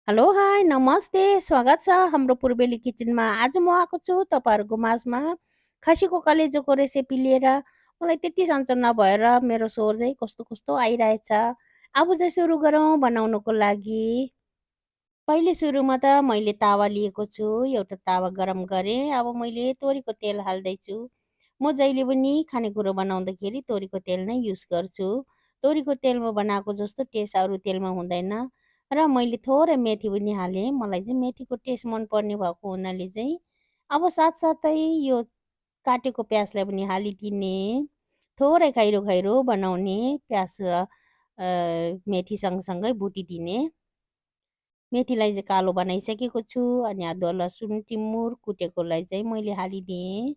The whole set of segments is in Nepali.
हेलो, हाय, नमस्ते, स्वागत छ हाम्रो पूर्वेली किचनमा। आज म आएको छु तपाईँहरूको माझमा खसीको कलेजोको रेसिपी लिएर। मलाई त्यति सन्चो नभएर मेरो स्वर चाहिँ कस्तो-कस्तो आइरहेछ। अब चाहिँ सुरु गरौँ बनाउनको लागि। पहिले सुरुमा त मैले तावा लिएको छु। एउटा तावा गरम गरेँ। अब मैले तोरीको तेल हाल्दैछु। म जहिले पनि खानेकुरो बनाउँदाखेरि तोरीको तेल नै युज गर्छु। तोरीको तेलमा बनाएको जस्तो टेस्ट अरू तेलमा हुँदैन। र मैले थोरै मेथी पनि हालेँ। मलाई चाहिँ मेथीको टेस्ट मनपर्ने भएको हुनाले चाहिँ अब साथसाथै यो काटेको प्याजलाई पनि हालिदिने। थोरै खैरो-खैरो बनाउने प्याज र मेथी सँगसँगै भुटिदिने। मेथीलाई चाहिँ कालो बनाइसकेको छु। अनि अदुवा लसुन टिमुर कुटेकोलाई चाहिँ मैले हालिदिएँ।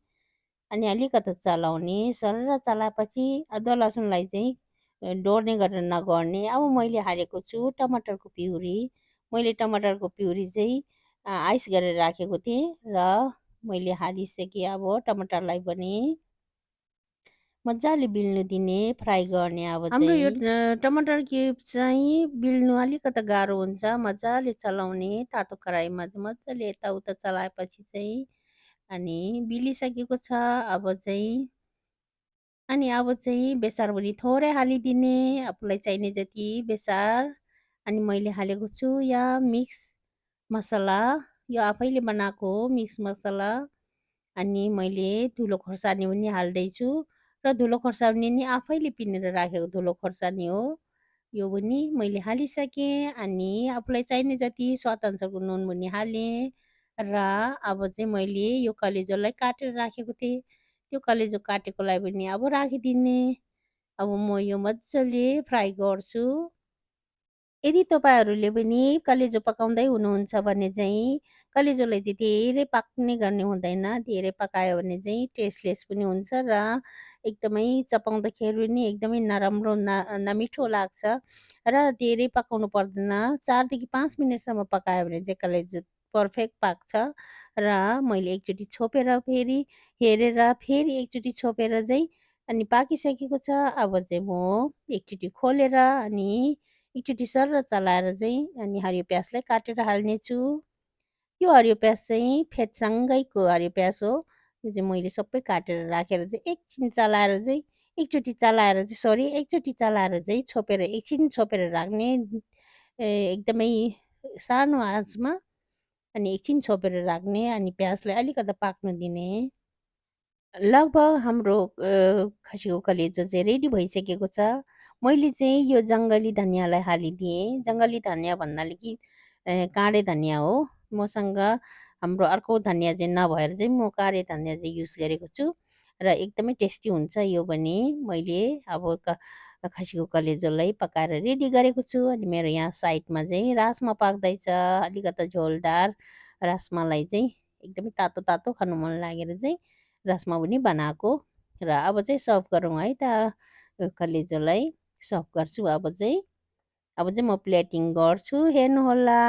अनि अलिकति चलाउने, सरर चलाएपछि अदुवा लसुनलाई चाहिँ डोर्ने गरेर नगर्ने। अब मैले हालेको छु टमाटरको प्युरी। मैले टमाटरको प्युरी चाहिँ आइस गरेर राखेको थिएँ र मैले हालिसकेँ। अब टमाटरलाई पनि मजाले बिल्नु दिने, फ्राई गर्ने अब हाम्रो यो टमाटर क्युब चाहिँ बिल्नु अलिकति गाह्रो हुन्छ। मजाले चलाउने, तातो कराहीमा चाहिँ मजाले यताउता चलाएपछि चाहिँ अनि बिलिसकेको छ। अब चाहिँ बेसार पनि थोरै हालिदिने, आफूलाई चाहिने जति बेसार। अनि मैले हालेको छु यहाँ मिक्स मसला, यो आफैले बनाएको हो मिक्स मसला। अनि मैले धुलो खोर्सानी पनि हाल्दैछु र धुलो खोर्सानी नि आफैले पिनेर राखेको धुलो खोर्सानी हो। यो पनि मैले हालिसकेँ। अनि आफूलाई चाहिने जति स्वादअनुसारको नुन पनि हालेँ। र अब चाहिँ मैले यो कलेजोलाई काटेर राखेको थिएँ। त्यो कलेजो काटेकोलाई पनि अब राखिदिने। अब म यो मजाले फ्राई गर्छु। यदि तपाईँहरूले पनि कलेजो पकाउँदै हुनुहुन्छ भने चाहिँ कलेजोलाई चाहिँ धेरै पाक्ने गर्ने हुँदैन। धेरै पकायो भने चाहिँ टेस्टलेस पनि हुन्छ र एकदमै चपाउँदाखेरि पनि एकदमै नराम्रो नमिठो लाग्छ। र धेरै पकाउनु पर्दैन। 4 देखि 5 मिनटसम्म पकायो भने चाहिँ कलेजो पर्फेक्ट पाक्छ। र मैले एकचोटि छोपेर फेरि हेरेर फेरि एकचोटि छोपेर चाहिँ अनि पाकिसकेको छ। अब चाहिँ म एकचोटि खोलेर अनि एकचोटि सरर चलाएर चाहिँ अनि हरियो प्याजलाई काटेर हाल्नेछु। यो हरियो प्याज चाहिँ फेदसँगैको हरियो प्याज हो। यो चाहिँ मैले सबै काटेर राखेर चाहिँ एकछिन चलाएर चाहिँ एकचोटि चलाएर चाहिँ छोपेर एकछिन छोपेर राख्ने। एकदमै सानो आँचमा अनि एकछिन छोपेर राख्ने। अनि प्याजलाई अलिकति पाक्नु दिने। लगभग हाम्रो खसीको कलेजो चाहिँ रेडी भइसकेको छ। मैले चाहिँ यो जङ्गली धनियाँलाई हालिदिएँ। जङ्गली धनियाँ भन्नाले कि काँडे धनियाँ हो। मसँग हाम्रो अर्को धनियाँ चाहिँ नभएर चाहिँ म काँडे धनियाँ चाहिँ युज गरेको छु र एकदमै टेस्टी हुन्छ यो पनि। मैले अब खसीको कलेजोलाई पकाएर रेडी गरेको छु। अनि मेरो यहाँ साइडमा चाहिँ राजमा पाक्दैछ। अलिकति झोलदार राजमालाई चाहिँ एकदमै तातो तातो खानु मन लागेर चाहिँ राजमा पनि बनाएको। र अब चाहिँ सर्भ गरौँ है त। कलेजोलाई सर्भ गर्छु अब चाहिँ। अब चाहिँ म प्लेटिङ गर्छु। हेर्नुहोला।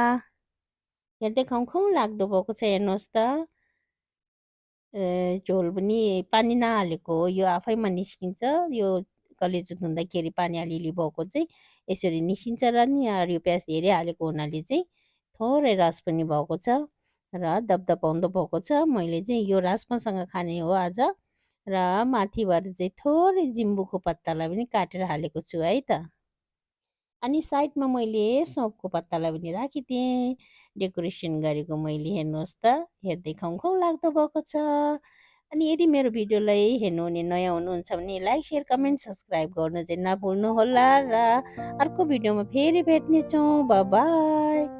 हेर्दै खाउँ लाग्दो भएको छ, हेर्नुहोस् त। झोल पनि पानी नहालेको हो। यो आफैमा निस्किन्छ। यो कलेजो धुँदाखेरि पानी अलिअलि भएको चाहिँ यसरी निस्किन्छ। र नि हरियो प्याज धेरै हालेको हुनाले चाहिँ थोरै रस पनि भएको छ र दपदपाउँदो भएको छ। मैले चाहिँ यो राजमासँग खाने हो आज। र माथिबाट चाहिँ थोरै जिम्बुको पत्तालाई पनि काटेर हालेको छु है त। अनि साइडमा मैले सौँफको पत्तालाई पनि राखिदिएँ। डेकोरेसन गरेको मैले, हेर्नुहोस् त। हेर्दै खाउँ लाग्दो भएको छ। अनि यदि मेरो भिडियोलाई हेर्नुहुने नयाँ हुनुहुन्छ भने लाइक, सेयर, कमेन्ट, सब्सक्राइब गर्नु चाहिँ नभुल्नुहोला। र अर्को भिडियोमा फेरि भेट्नेछौँ। By by.